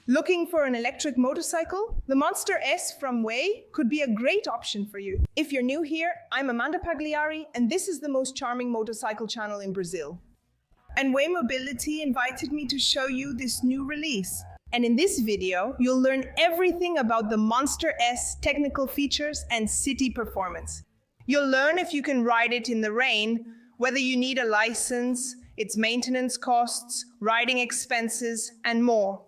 Looking for an electric motorcycle? The Monster S from Wayy could be a great option for you. If you're new here, I'm Amanda Pagliari, and this is the most charming motorcycle channel in Brazil. And Wayy Mobility invited me to show you this new release. And in this video, you'll learn everything about the Monster S technical features and city performance. You'll learn if you can ride it in the rain, whether you need a license, its maintenance costs, riding expenses, and more.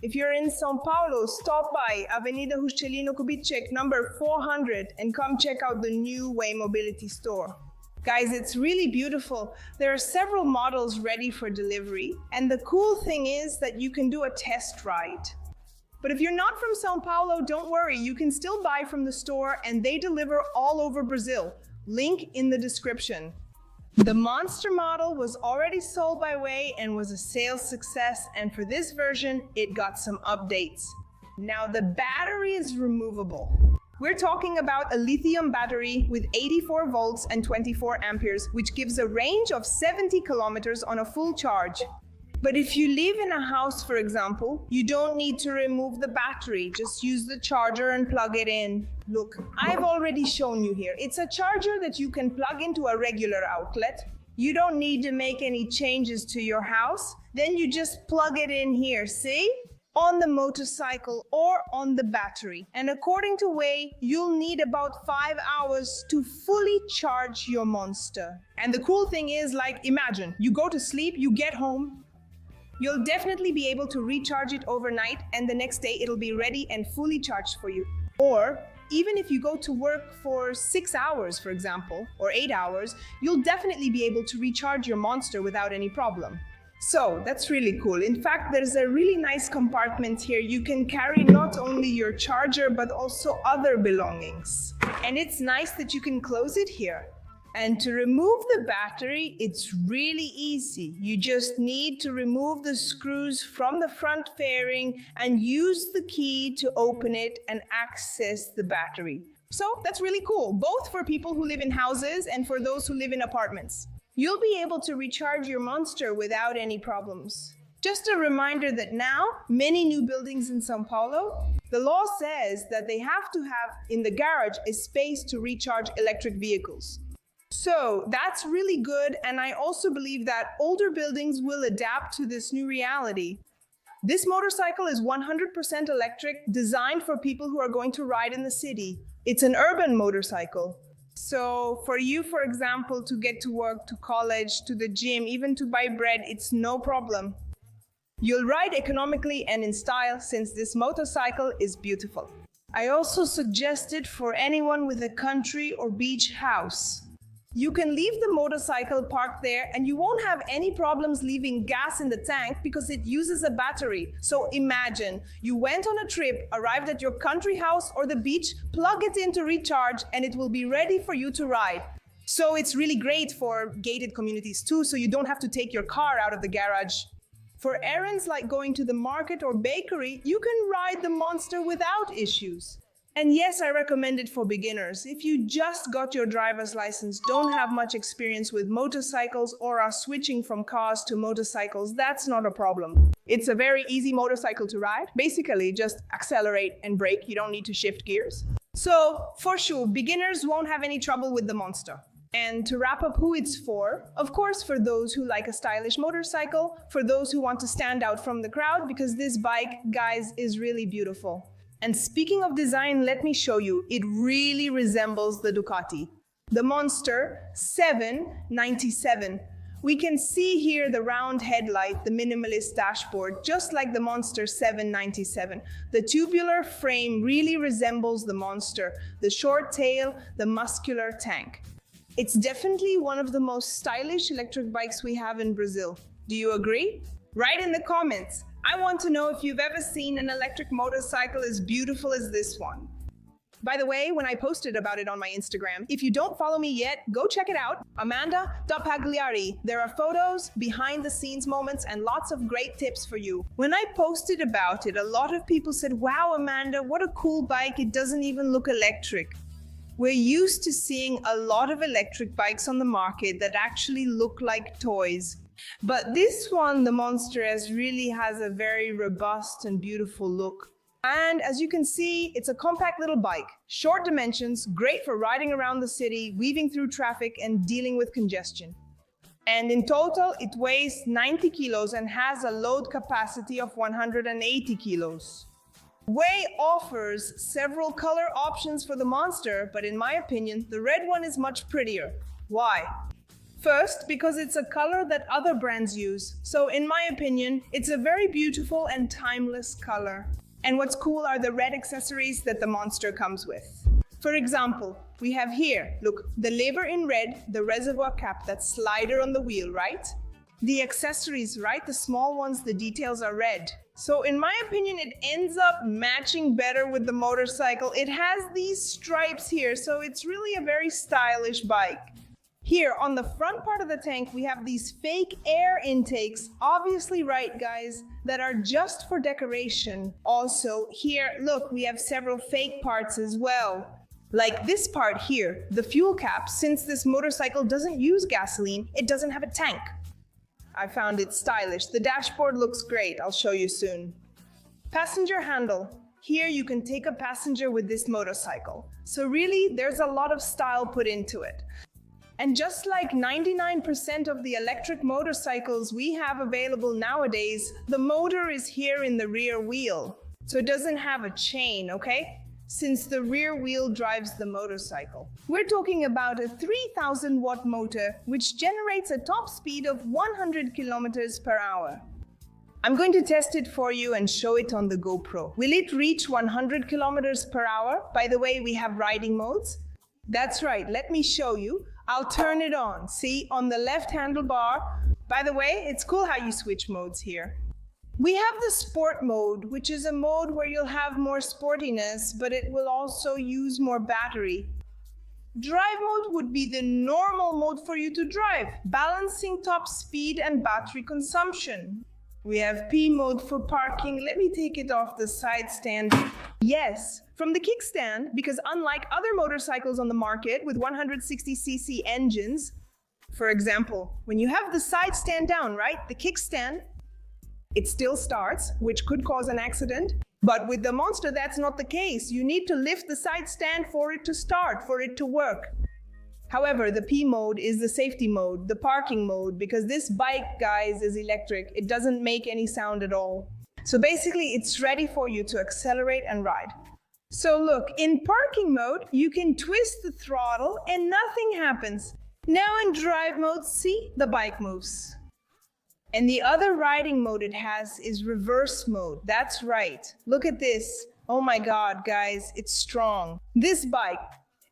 If you're in São Paulo, stop by Avenida Juscelino Kubitschek, number 400, and come check out the new Wayy Mobility store. Guys, it's really beautiful. There are several models ready for delivery, and the cool thing is that you can do a test ride. But if you're not from São Paulo, don't worry, you can still buy from the store, and they deliver all over Brazil. Link in the description. The Monster model was already sold by Wayy and was a sales success, and for this version, it got some updates. Now the battery is removable. We're talking about a lithium battery with 84 volts and 24 amperes, which gives a range of 70 kilometers on a full charge. But if you live in a house, for example, you don't need to remove the battery. Just use the charger and plug it in. Look, I've already shown you here. It's a charger that you can plug into a regular outlet. You don't need to make any changes to your house. Then you just plug it in here, see? On the motorcycle or on the battery. And according to Wayy, you'll need about 5 hours to fully charge your Monster. And the cool thing is, like, imagine, you go to sleep, you get home, you'll definitely be able to recharge it overnight, and the next day it'll be ready and fully charged for you. Or even if you go to work for 6 hours, for example, or 8 hours, you'll definitely be able to recharge your Monster without any problem. So that's really cool. In fact, there's a really nice compartment here. You can carry not only your charger, but also other belongings. And it's nice that you can close it here. And to remove the battery, it's really easy. You just need to remove the screws from the front fairing and use the key to open it and access the battery. So that's really cool, both for people who live in houses and for those who live in apartments. You'll be able to recharge your Monster without any problems. Just a reminder that now, many new buildings in São Paulo, the law says that they have to have in the garage a space to recharge electric vehicles. So that's really good, and I also believe that older buildings will adapt to this new reality. This motorcycle is 100% electric, designed for people who are going to ride in the city. It's an urban motorcycle. So for you, for example, to get to work, to college, to the gym, even to buy bread, it's no problem. You'll ride economically and in style, since this motorcycle is beautiful. I also suggest it for anyone with a country or beach house. You can leave the motorcycle parked there and you won't have any problems leaving gas in the tank because it uses a battery. So imagine, you went on a trip, arrived at your country house or the beach, plug it in to recharge, and it will be ready for you to ride. So it's really great for gated communities too, so you don't have to take your car out of the garage. For errands like going to the market or bakery, you can ride the Monster without issues. And yes, I recommend it for beginners. If you just got your driver's license, don't have much experience with motorcycles, or are switching from cars to motorcycles, that's not a problem. It's a very easy motorcycle to ride. Basically, just accelerate and brake. You don't need to shift gears. So, for sure, beginners won't have any trouble with the Monster. And to wrap up who it's for, of course, for those who like a stylish motorcycle, for those who want to stand out from the crowd, because this bike, guys, is really beautiful. And speaking of design, let me show you. It really resembles the Ducati. The Monster 797. We can see here the round headlight, the minimalist dashboard, just like the Monster 797. The tubular frame really resembles the Monster, the short tail, the muscular tank. It's definitely one of the most stylish electric bikes we have in Brazil. Do you agree? Write in the comments. I want to know if you've ever seen an electric motorcycle as beautiful as this one. By the way, when I posted about it on my Instagram, if you don't follow me yet, go check it out, Amanda.Pagliari. There are photos, behind the scenes moments, and lots of great tips for you. When I posted about it, a lot of people said, wow, Amanda, what a cool bike, it doesn't even look electric. We're used to seeing a lot of electric bikes on the market that actually look like toys. But this one, the Monster S, really has a very robust and beautiful look. And as you can see, it's a compact little bike, short dimensions, great for riding around the city, weaving through traffic, and dealing with congestion. And in total, it weighs 90 kilos and has a load capacity of 180 kilos. Wayy offers several color options for the Monster, but in my opinion, the red one is much prettier. Why? First, because it's a color that other brands use. So in my opinion, it's a very beautiful and timeless color. And what's cool are the red accessories that the Monster comes with. For example, we have here, look, the lever in red, the reservoir cap, that slider on the wheel, right? The accessories, right? The small ones, the details are red. So in my opinion, it ends up matching better with the motorcycle. It has these stripes here, so it's really a very stylish bike. Here on the front part of the tank, we have these fake air intakes, obviously right guys, that are just for decoration. Also here, look, we have several fake parts as well. Like this part here, the fuel cap, since this motorcycle doesn't use gasoline, it doesn't have a tank. I found it stylish. The dashboard looks great, I'll show you soon. Passenger handle. Here you can take a passenger with this motorcycle. So really, there's a lot of style put into it. And just like 99% of the electric motorcycles we have available nowadays, the motor is here in the rear wheel. So it doesn't have a chain, okay? Since the rear wheel drives the motorcycle. We're talking about a 3,000 watt motor, which generates a top speed of 100 kilometers per hour. I'm going to test it for you and show it on the GoPro. Will it reach 100 kilometers per hour? By the way, we have riding modes. That's right, let me show you. I'll turn it on. See, on the left handlebar. By the way, it's cool how you switch modes here. We have the sport mode, which is a mode where you'll have more sportiness, but it will also use more battery. Drive mode would be the normal mode for you to drive, balancing top speed and battery consumption. We have P mode for parking. Let me take it off the side stand. Yes, from the kickstand, because unlike other motorcycles on the market with 160cc engines, for example, when you have the side stand down, right, the kickstand, it still starts, which could cause an accident. But with the Monster, that's not the case. You need to lift the side stand for it to start, for it to work. However, the P mode is the safety mode, the parking mode, because this bike, guys, is electric. It doesn't make any sound at all. So basically, it's ready for you to accelerate and ride. So look, in parking mode, you can twist the throttle and nothing happens. Now in drive mode, see, the bike moves. And the other riding mode it has is reverse mode. That's right. Look at this. Oh my God, guys, it's strong. This bike,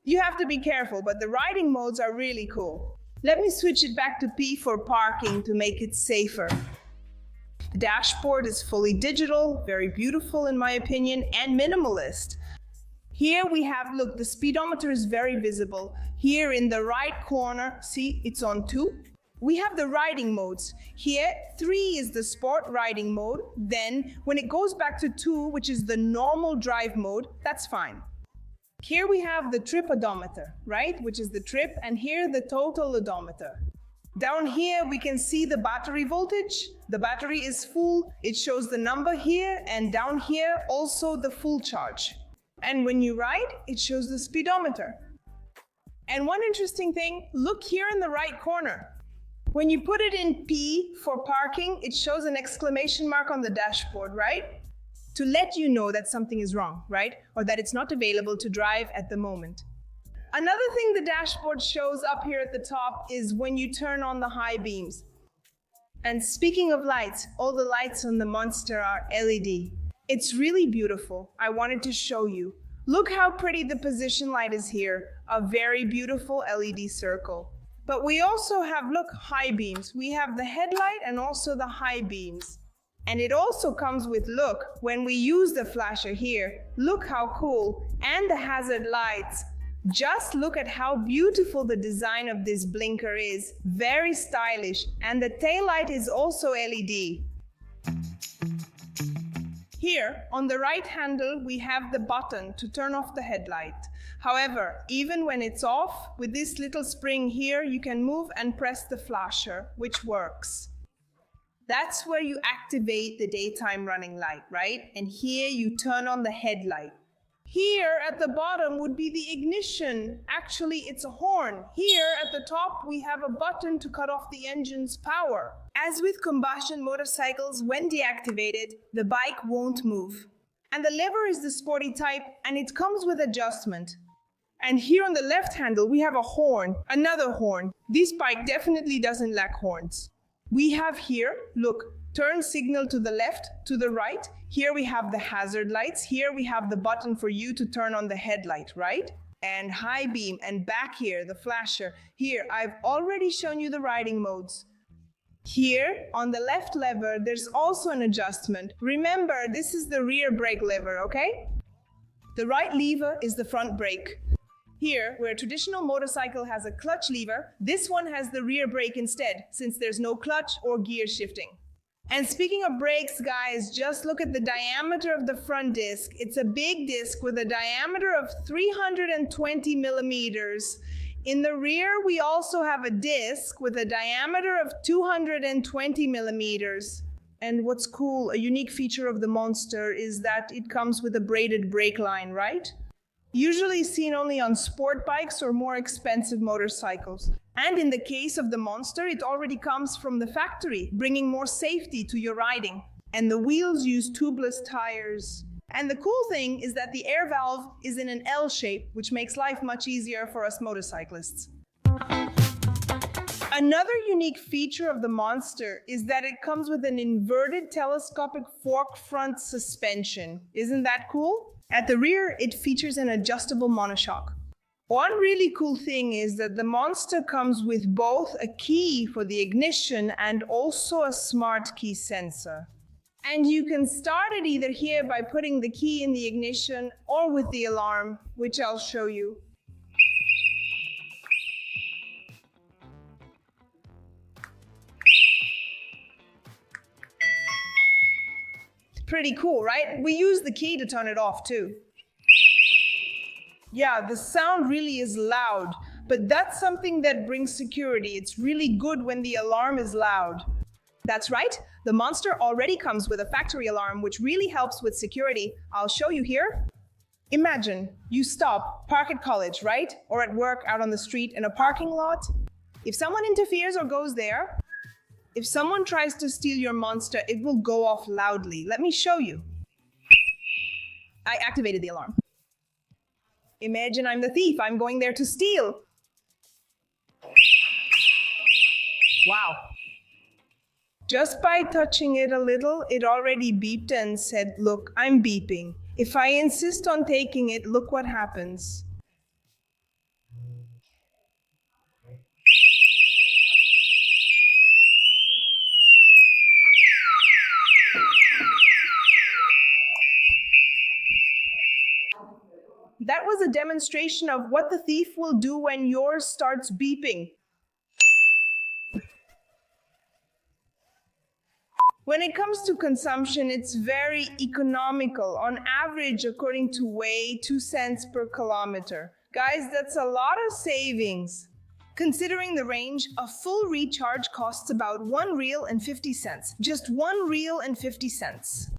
you have to be careful, but the riding modes are really cool. Let me switch it back to P for parking to make it safer. The dashboard is fully digital, very beautiful in my opinion, and minimalist. Here we have, look, the speedometer is very visible. Here in the right corner, see, it's on 2. We have the riding modes. Here, 3 is the sport riding mode. Then, when it goes back to 2, which is the normal drive mode, that's fine. Here we have the trip odometer, right? Which is the trip, and here the total odometer. Down here, we can see the battery voltage. The battery is full. It shows the number here, and down here, also the full charge. And when you ride, it shows the speedometer. And one interesting thing, look here in the right corner. When you put it in P for parking, it shows an exclamation mark on the dashboard, right? To let you know that something is wrong, right? Or that it's not available to drive at the moment. Another thing the dashboard shows up here at the top is when you turn on the high beams. And speaking of lights, all the lights on the Monster are LED. It's really beautiful. I wanted to show you. Look how pretty the position light is here. A very beautiful LED circle. But we also have, look, high beams. We have the headlight and also the high beams. And it also comes with, look, when we use the flasher here, look how cool. And the hazard lights. Just look at how beautiful the design of this blinker is. Very stylish. And the taillight is also LED. Here, on the right handle, we have the button to turn off the headlight. However, even when it's off, with this little spring here, you can move and press the flasher, which works. That's where you activate the daytime running light, right? And here you turn on the headlight. Here at the bottom would be the ignition. Actually, it's a horn. Here at the top, we have a button to cut off the engine's power. As with combustion motorcycles, when deactivated, the bike won't move. And the lever is the sporty type, and it comes with adjustment. And here on the left handle, we have a horn, another horn. This bike definitely doesn't lack horns. We have here, look, turn signal to the left, to the right. Here we have the hazard lights. Here we have the button for you to turn on the headlight, right? And high beam, and back here, the flasher. Here, I've already shown you the riding modes. Here, on the left lever, there's also an adjustment. Remember, this is the rear brake lever, okay? The right lever is the front brake. Here, where a traditional motorcycle has a clutch lever, this one has the rear brake instead, since there's no clutch or gear shifting. And speaking of brakes, guys, just look at the diameter of the front disc. It's a big disc with a diameter of 320 millimeters. In the rear, we also have a disc with a diameter of 220 millimeters. And what's cool, a unique feature of the Monster is that it comes with a braided brake line, right? Usually seen only on sport bikes or more expensive motorcycles. And in the case of the Monster, it already comes from the factory, bringing more safety to your riding. And the wheels use tubeless tires. And the cool thing is that the air valve is in an L shape, which makes life much easier for us motorcyclists. Another unique feature of the Monster is that it comes with an inverted telescopic fork front suspension. Isn't that cool? At the rear, it features an adjustable monoshock. One really cool thing is that the Monster comes with both a key for the ignition and also a smart key sensor. And you can start it either here by putting the key in the ignition or with the alarm, which I'll show you. Pretty cool, right? We use the key to turn it off too. Yeah, the sound really is loud, but that's something that brings security. It's really good when the alarm is loud. That's right, the Monster already comes with a factory alarm, which really helps with security. I'll show you here. Imagine you stop, park at college, right? Or at work out on the street in a parking lot. If someone interferes or goes there, if someone tries to steal your Monster, it will go off loudly. Let me show you. I activated the alarm. Imagine I'm the thief. I'm going there to steal. Wow. Just by touching it a little, it already beeped and said, look, I'm beeping. If I insist on taking it, look what happens. That was a demonstration of what the thief will do when yours starts beeping. When it comes to consumption, it's very economical. On average, according to Wayy, 2 cents per kilometer. Guys, that's a lot of savings. Considering the range, a full recharge costs about 1 real and 50 cents. Just 1 real and 50 cents.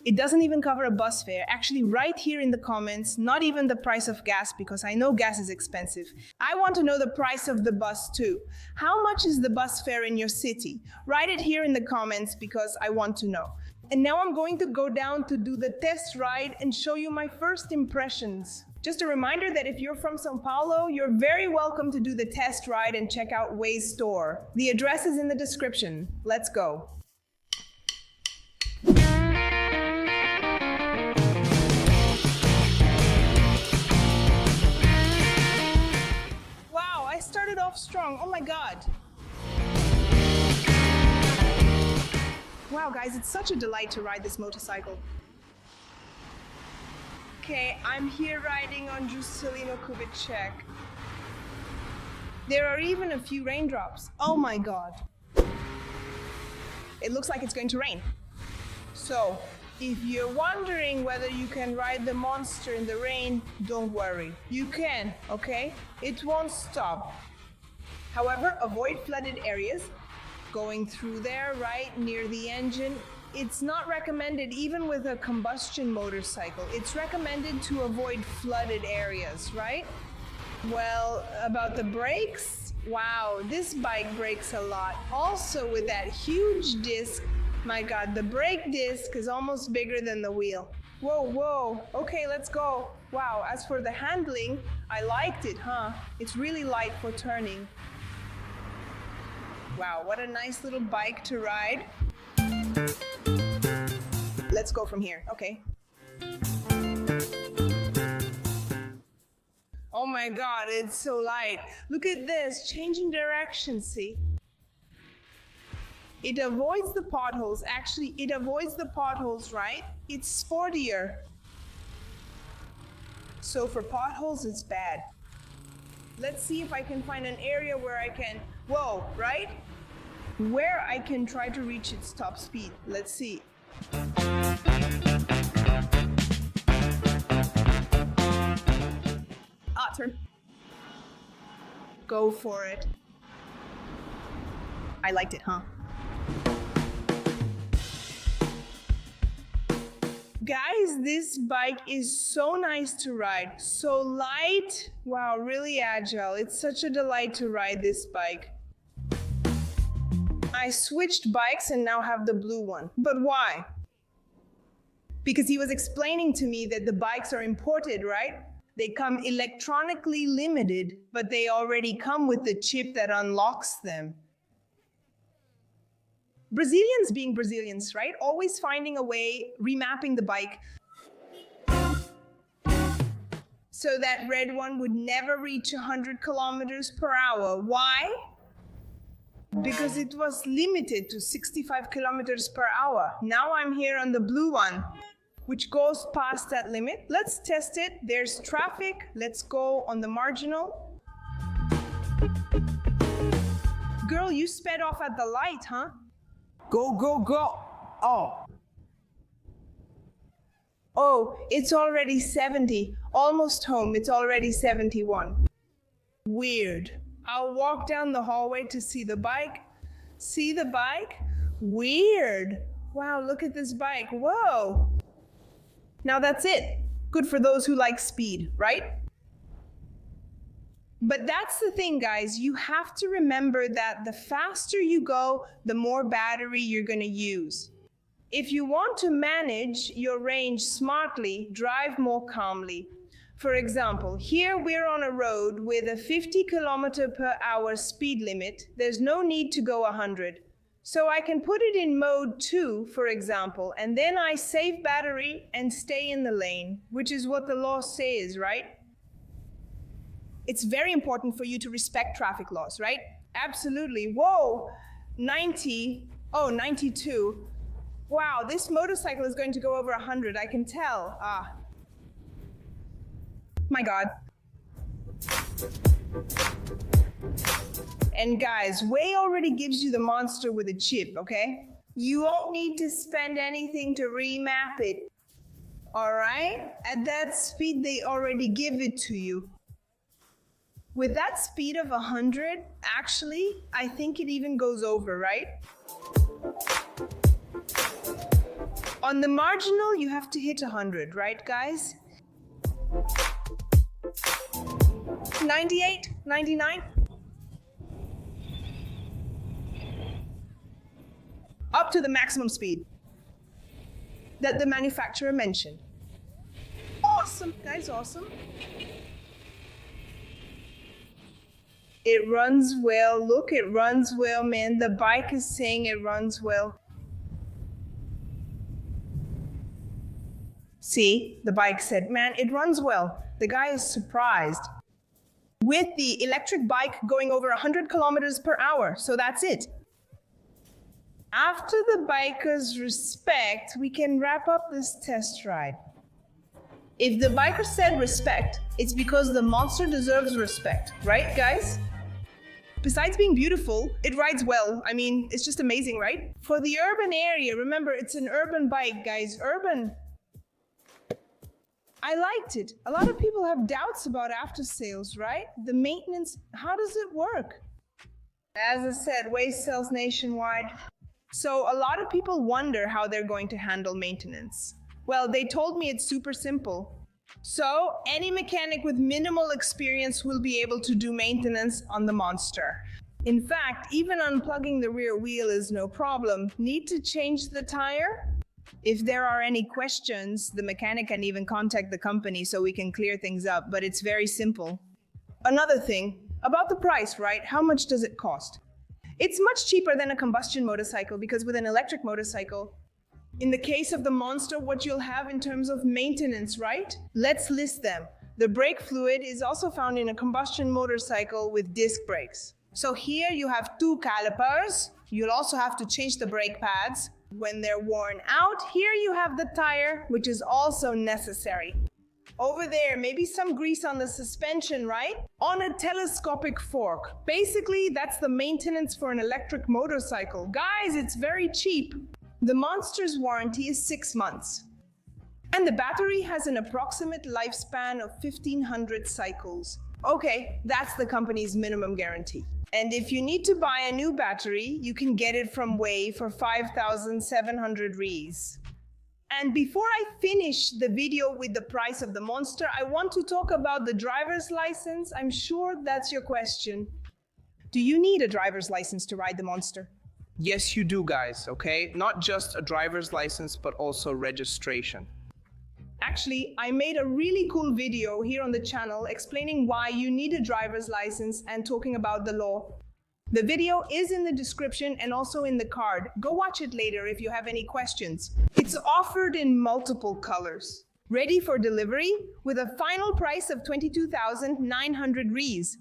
It doesn't even cover a bus fare. Actually, right here in the comments, not even the price of gas, because I know gas is expensive. I want to know the price of the bus too. How much is the bus fare in your city? Write it here in the comments because I want to know. And now I'm going to go down to do the test ride and show you my first impressions. Just a reminder that if you're from São Paulo, you're very welcome to do the test ride and check out Wayy's store. The address is in the description. Let's go. Started off strong. Oh my God. Wow, guys, it's such a delight to ride this motorcycle. Okay, I'm here riding on Juscelino Kubitschek. There are even a few raindrops. Oh my God. It looks like it's going to rain. So, If you're wondering whether you can ride the monster in the rain, don't worry. You can, okay? It won't stop. However, avoid flooded areas. Going through there, right, near the engine, it's not recommended even with a combustion motorcycle. It's recommended to avoid flooded areas, right? Well, about the brakes, wow, this bike brakes a lot. Also with that huge disc, my God, the brake disc is almost bigger than the wheel. Whoa, whoa, okay, let's go. Wow, as for the handling, I liked it, huh? It's really light for turning. Wow, what a nice little bike to ride. Let's go from here, okay. Oh my God, it's so light. Look at this, changing direction, see? It avoids the potholes. Actually, it avoids the potholes, right? It's sportier. So for potholes, it's bad. Let's see if I can find an area where I can, whoa, right? Where I can try to reach its top speed. Let's see. Turn. Go for it. I liked it, huh? Guys, this bike is so nice to ride. So light. Wow, really agile. It's such a delight to ride this bike. I switched bikes and now have the blue one. But why? Because he was explaining to me that the bikes are imported, right? They come electronically limited, but they already come with the chip that unlocks them. Brazilians being Brazilians, right? Always finding a way, remapping the bike so that red one would never reach 100 kilometers per hour. Why? Because it was limited to 65 kilometers per hour. Now I'm here on the blue one, which goes past that limit. Let's test it. There's traffic. Let's go on the marginal. Girl, you sped off at the light, huh? Go, go, go. Oh. Oh, it's already 70. Almost home. It's already 71. Weird. I'll walk down the hallway to see the bike. See the bike? Weird. Wow, look at this bike. Whoa. Now that's it. Good for those who like speed, right? But that's the thing, guys. You have to remember that the faster you go, the more battery you're going to use. If you want to manage your range smartly, drive more calmly. For example, here we're on a road with a 50 kilometer per hour speed limit. There's no need to go 100. So I can put it in mode 2, for example, and then I save battery and stay in the lane, which is what the law says, right? It's very important for you to respect traffic laws, right? Absolutely. Whoa, 90, oh, 92. Wow, this motorcycle is going to go over 100, I can tell. Ah. My God. And guys, Wayy already gives you the monster with a chip, okay? You won't need to spend anything to remap it, all right? At that speed, they already give it to you. With that speed of 100, actually, I think it even goes over, right? On the marginal, you have to hit 100, right, guys? 98, 99. Up to the maximum speed that the manufacturer mentioned. Awesome, guys, awesome. It runs well. Look, it runs well, man. The bike is saying it runs well. See, the bike said, man, it runs well. The guy is surprised. With the electric bike going over 100 kilometers per hour, so that's it. After the biker's respect, we can wrap up this test ride. If the biker said respect, it's because the monster deserves respect, right, guys? Besides being beautiful, it rides well. I mean, it's just amazing, right? For the urban area, remember, it's an urban bike, guys. Urban. I liked it. A lot of people have doubts about after sales, right? The maintenance, how does it work? As I said, Wayy sells nationwide. So a lot of people wonder how they're going to handle maintenance. Well, they told me it's super simple. So any mechanic with minimal experience will be able to do maintenance on the Monster. In fact, even unplugging the rear wheel is no problem. Need to change the tire? If there are any questions, the mechanic can even contact the company so we can clear things up, but it's very simple. Another thing, about the price, right? How much does it cost? It's much cheaper than a combustion motorcycle because with an electric motorcycle, in the case of the Monster, what you'll have in terms of maintenance, right? Let's list them. The brake fluid is also found in a combustion motorcycle with disc brakes. So here you have 2 calipers. You'll also have to change the brake pads when they're worn out. Here you have the tire, which is also necessary. Over there, maybe some grease on the suspension, right? On a telescopic fork. Basically, that's the maintenance for an electric motorcycle. Guys, it's very cheap. The Monster's warranty is 6 months. And the battery has an approximate lifespan of 1500 cycles. Okay, that's the company's minimum guarantee. And if you need to buy a new battery, you can get it from Wayy for 5,700 Rs. And before I finish the video with the price of the Monster, I want to talk about the driver's license. I'm sure that's your question. Do you need a driver's license to ride the Monster? Yes, you do, guys, okay? Not just a driver's license, but also registration. Actually, I made a really cool video here on the channel explaining why you need a driver's license and talking about the law. The video is in the description and also in the card. Go watch it later if you have any questions. It's offered in multiple colors. Ready for delivery with a final price of 22,900 Rs.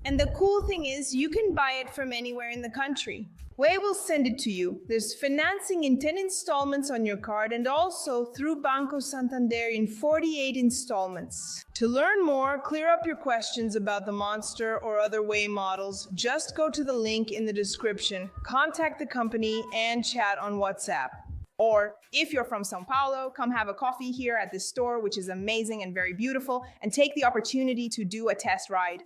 And the cool thing is you can buy it from anywhere in the country. Wayy will send it to you. There's financing in 10 installments on your card and also through Banco Santander in 48 installments. To learn more, clear up your questions about the Monster or other Wayy models, just go to the link in the description, contact the company and chat on WhatsApp. Or if you're from Sao Paulo, come have a coffee here at this store, which is amazing and very beautiful, and take the opportunity to do a test ride.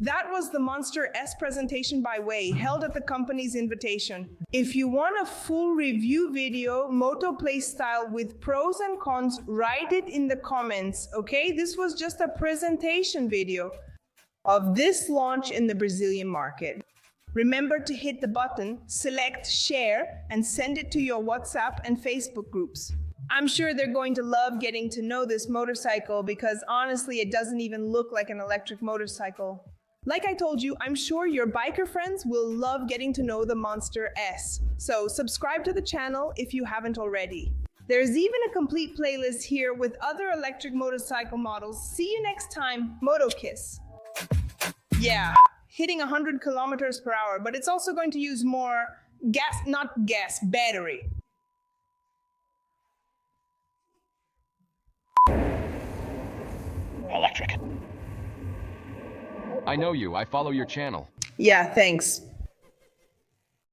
That was the Monster S presentation by Wayy, held at the company's invitation. If you want a full review video, Moto Play style with pros and cons, write it in the comments, okay? This was just a presentation video of this launch in the Brazilian market. Remember to hit the button, select share, and send it to your WhatsApp and Facebook groups. I'm sure they're going to love getting to know this motorcycle because honestly, it doesn't even look like an electric motorcycle. Like I told you, I'm sure your biker friends will love getting to know the Monster S. So subscribe to the channel if you haven't already. There's even a complete playlist here with other electric motorcycle models. See you next time. Moto Kiss. Yeah, hitting 100 kilometers per hour, but it's also going to use more battery. Electric. I know you. I follow your channel. Yeah, thanks.